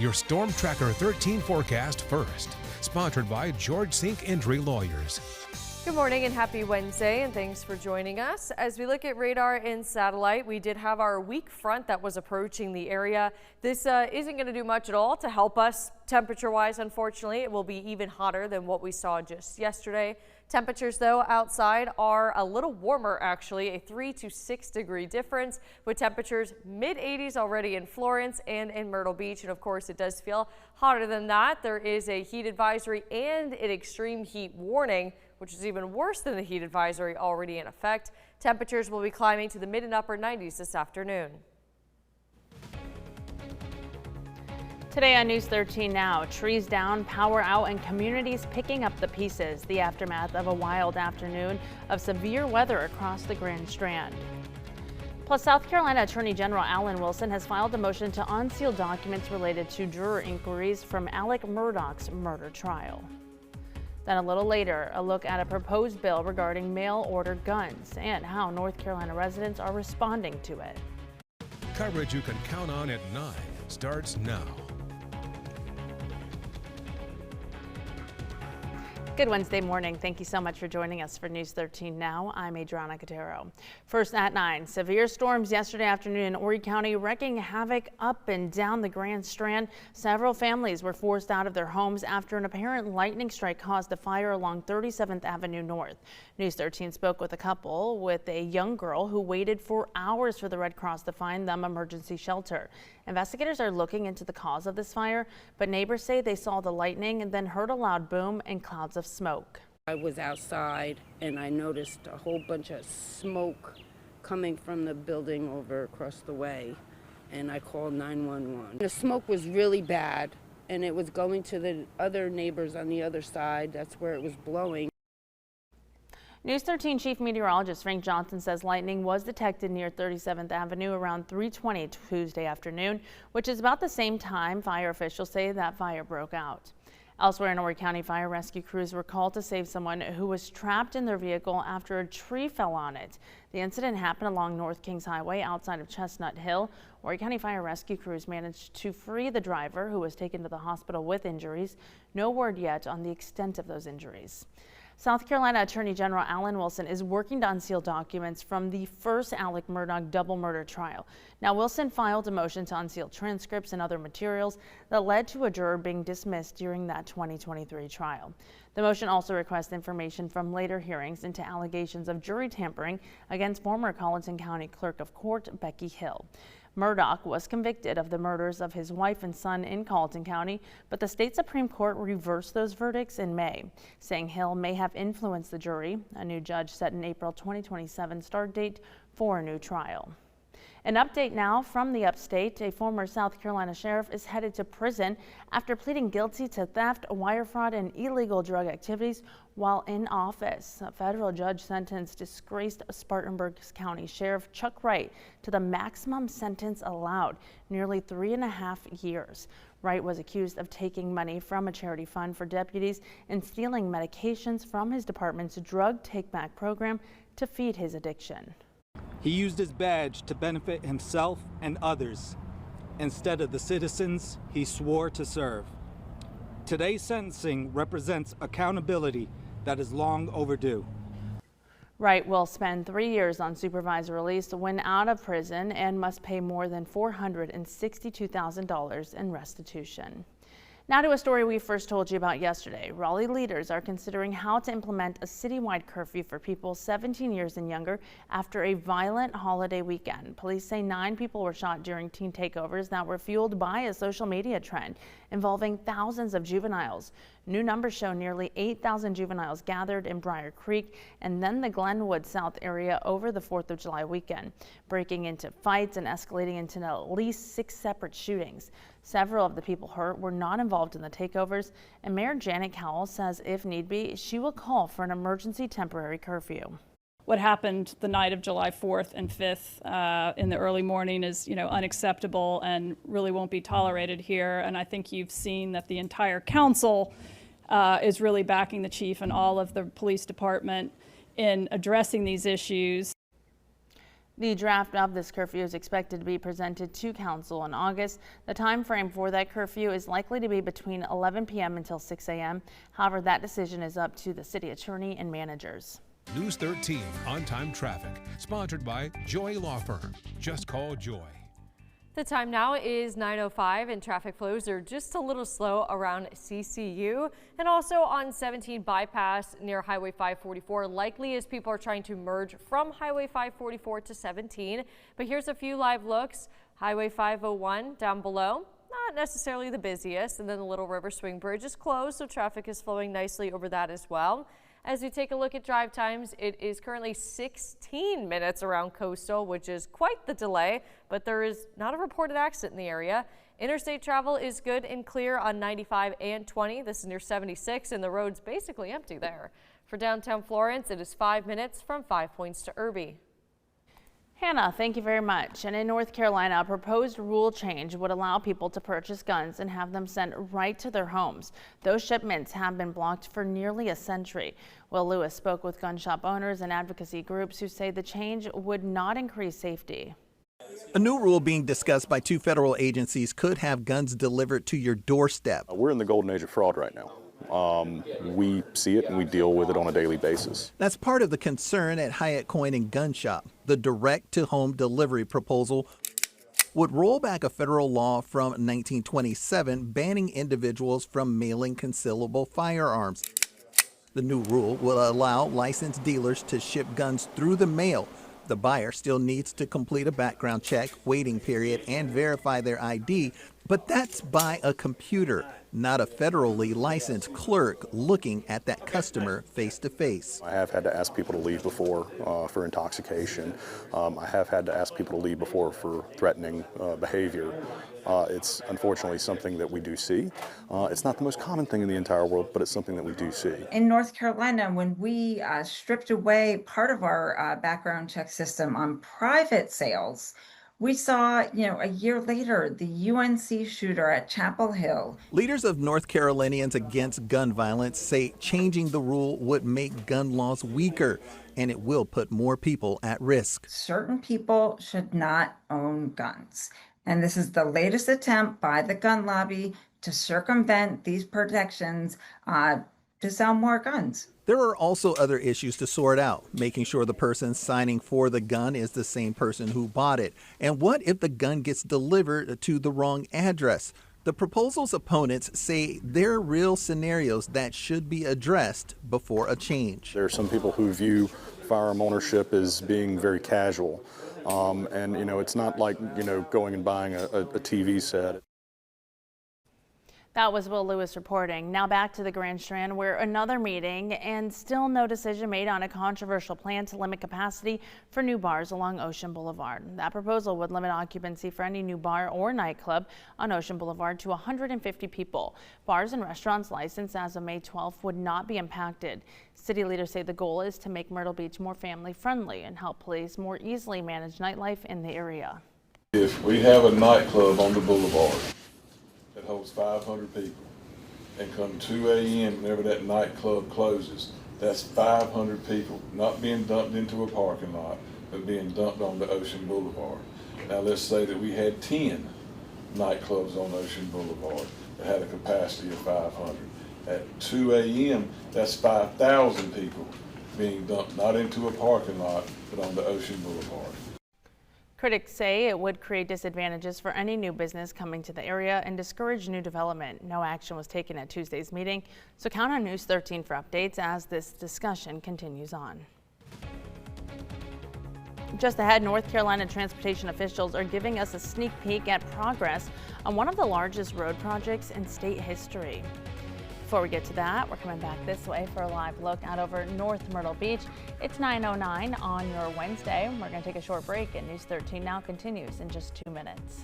your Storm Tracker 13 forecast first. Sponsored by George Sink Injury Lawyers. Good morning and happy Wednesday, and thanks for joining us. As we look at radar and satellite, we did have our weak front that was approaching the area. This isn't going to do much at all to help us temperature-wise, unfortunately. It will be even hotter than what we saw just yesterday. Temperatures, though, outside are a little warmer, actually, a 3 to 6 degree difference, with temperatures mid-80s already in Florence and in Myrtle Beach. And of course, it does feel hotter than that. There is a heat advisory and an extreme heat warning, which is even worse than the heat advisory already in effect. Temperatures will be climbing to the mid and upper 90s this afternoon. Today on News 13 Now, trees down, power out, and communities picking up the pieces. The aftermath of a wild afternoon of severe weather across the Grand Strand. Plus, South Carolina Attorney General Alan Wilson has filed a motion to unseal documents related to juror inquiries from Alec Murdaugh's murder trial. Then a little later, a look at a proposed bill regarding mail-order guns and how North Carolina residents are responding to it. Coverage you can count on at 9 starts now. Good Wednesday morning. Thank you so much for joining us for News 13 Now. I'm Adriana Cotero. First at 9, severe storms yesterday afternoon in Horry County wreaking havoc up and down the Grand Strand. Several families were forced out of their homes after an apparent lightning strike caused a fire along 37th Avenue North. News 13 spoke with a couple with a young girl who waited for hours for the Red Cross to find them emergency shelter. Investigators are looking into the cause of this fire, but neighbors say they saw the lightning and then heard a loud boom and clouds of smoke. I was outside and I noticed a whole bunch of smoke coming from the building over across the way, and I called 911. The smoke was really bad and it was going to the other neighbors on the other side. That's where it was blowing. News 13 Chief Meteorologist Frank Johnson says lightning was detected near 37th Avenue around 3:20 Tuesday afternoon, which is about the same time fire officials say that fire broke out. Elsewhere in Horry County, fire rescue crews were called to save someone who was trapped in their vehicle after a tree fell on it. The incident happened along North Kings Highway outside of Chestnut Hill. Horry County fire rescue crews managed to free the driver, who was taken to the hospital with injuries. No word yet on the extent of those injuries. South Carolina Attorney General Alan Wilson is working to unseal documents from the first Alec Murdaugh double murder trial. Now, Wilson filed a motion to unseal transcripts and other materials that led to a juror being dismissed during that 2023 trial. The motion also requests information from later hearings into allegations of jury tampering against former Colleton County Clerk of Court Becky Hill. Murdaugh was convicted of the murders of his wife and son in Colleton County, but the state Supreme Court reversed those verdicts in May, saying Hill may have influenced the jury. A new judge set an April 2027 start date for a new trial. An update now from the upstate. A former South Carolina sheriff is headed to prison after pleading guilty to theft, wire fraud, and illegal drug activities while in office. A federal judge sentenced disgraced Spartanburg County Sheriff Chuck Wright to the maximum sentence allowed, nearly 3.5 years. Wright was accused of taking money from a charity fund for deputies and stealing medications from his department's drug take-back program to feed his addiction. He used his badge to benefit himself and others, instead of the citizens he swore to serve. Today's sentencing represents accountability that is long overdue. Wright will spend 3 years on supervised release when out of prison and must pay more than $462,000 in restitution. Now to a story we first told you about yesterday. Raleigh leaders are considering how to implement a citywide curfew for people 17 years and younger after a violent holiday weekend. Police say 9 people were shot during teen takeovers that were fueled by a social media trend involving thousands of juveniles. New numbers show nearly 8,000 juveniles gathered in Briar Creek and then the Glenwood South area over the 4th of July weekend, breaking into fights and escalating into at least 6 separate shootings. Several of the people hurt were not involved in the takeovers, and Mayor Janet Cowell says if need be, she will call for an emergency temporary curfew. What happened the night of July 4th and 5th in the early morning is, unacceptable and really won't be tolerated here. And I think you've seen that the entire council is really backing the chief and all of the police department in addressing these issues. The draft of this curfew is expected to be presented to council in August. The time frame for that curfew is likely to be between 11 p.m. until 6 a.m. However, that decision is up to the city attorney and managers. News 13 on-time traffic, sponsored by Joy Law Firm. Just call Joy. The time now is 9:05 and traffic flows are just a little slow around CCU and also on 17 bypass near Highway 544, likely as people are trying to merge from Highway 544 to 17. But here's a few live looks. Highway 501 down below, not necessarily the busiest, and then the Little River Swing Bridge is closed, so traffic is flowing nicely over that as well. As we take a look at drive times, it is currently 16 minutes around Coastal, which is quite the delay, but there is not a reported accident in the area. Interstate travel is good and clear on 95 and 20. This is near 76, and the road's basically empty there. For downtown Florence, it is 5 minutes from 5 Points to Irby. Hannah, thank you very much. And in North Carolina, a proposed rule change would allow people to purchase guns and have them sent right to their homes. Those shipments have been blocked for nearly a century. Will Lewis spoke with gun shop owners and advocacy groups who say the change would not increase safety. A new rule being discussed by 2 federal agencies could have guns delivered to your doorstep. We're in the golden age of fraud right now. We see it and we deal with it on a daily basis. That's part of the concern at Hyatt Coin and Gun Shop. The direct-to-home delivery proposal would roll back a federal law from 1927 banning individuals from mailing concealable firearms. The new rule will allow licensed dealers to ship guns through the mail. The buyer still needs to complete a background check, waiting period, and verify their ID, but that's by a computer, not a federally licensed clerk looking at that customer face to face. I have had to ask people to leave before for intoxication. I have had to ask people to leave before for threatening behavior. It's unfortunately something that we do see. It's not the most common thing in the entire world, but it's something that we do see. In North Carolina, when we stripped away part of our background check system on private sales, we saw, a year later, the UNC shooter at Chapel Hill. Leaders of North Carolinians against gun violence say changing the rule would make gun laws weaker, and it will put more people at risk. Certain people should not own guns. And this is the latest attempt by the gun lobby to circumvent these protections to sell more guns. There are also other issues to sort out, making sure the person signing for the gun is the same person who bought it. And what if the gun gets delivered to the wrong address? The proposal's opponents say there are real scenarios that should be addressed before a change. There are some people who view firearm ownership as being very casual. And it's not like, going and buying a TV set. That was Will Lewis reporting. Now back to the Grand Strand, where another meeting and still no decision made on a controversial plan to limit capacity for new bars along Ocean Boulevard. That proposal would limit occupancy for any new bar or nightclub on Ocean Boulevard to 150 people. Bars and restaurants licensed as of May 12th would not be impacted. City leaders say the goal is to make Myrtle Beach more family friendly and help police more easily manage nightlife in the area. If we have a nightclub on the boulevard that holds 500 people and come 2 a.m. whenever that nightclub closes, that's 500 people not being dumped into a parking lot, but being dumped onto Ocean Boulevard. Now let's say that we had 10 nightclubs on Ocean Boulevard that had a capacity of 500. At 2 a.m., that's 5,000 people being dumped not into a parking lot, but onto Ocean Boulevard. Critics say it would create disadvantages for any new business coming to the area and discourage new development. No action was taken at Tuesday's meeting, so count on News 13 for updates as this discussion continues on. Just ahead, North Carolina transportation officials are giving us a sneak peek at progress on one of the largest road projects in state history. Before we get to that, we're coming back this way for a live look out over North Myrtle Beach. It's 9:09 on your Wednesday. We're going to take a short break, and News 13 Now continues in just 2 minutes.